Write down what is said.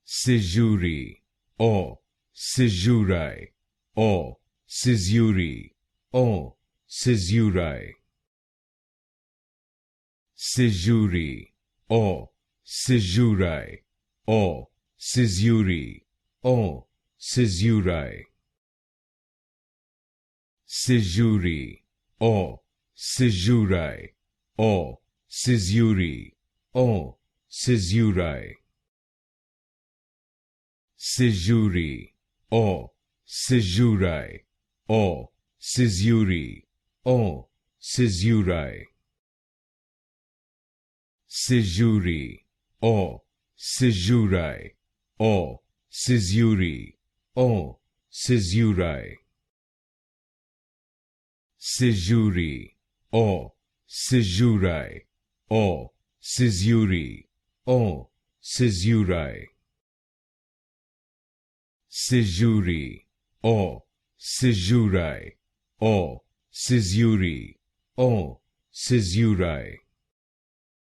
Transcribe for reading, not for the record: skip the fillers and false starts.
Caesurae, or Caesurae, or Caesurae, or Caesurae. Caesurae, or Caesurae, or Caesurae, or Caesurae. Caesurae, or Caesurae, or Caesurae, or Caesurae. Caesurae, or Caesurae, or Caesurae, or Caesurae. Caesurae, or Caesurae, or Caesurae, or Caesurae. Caesurae, or Caesurae, or Caesurae, or Caesurae. Caesurae, or Caesurae, or Caesurae, or Caesurae.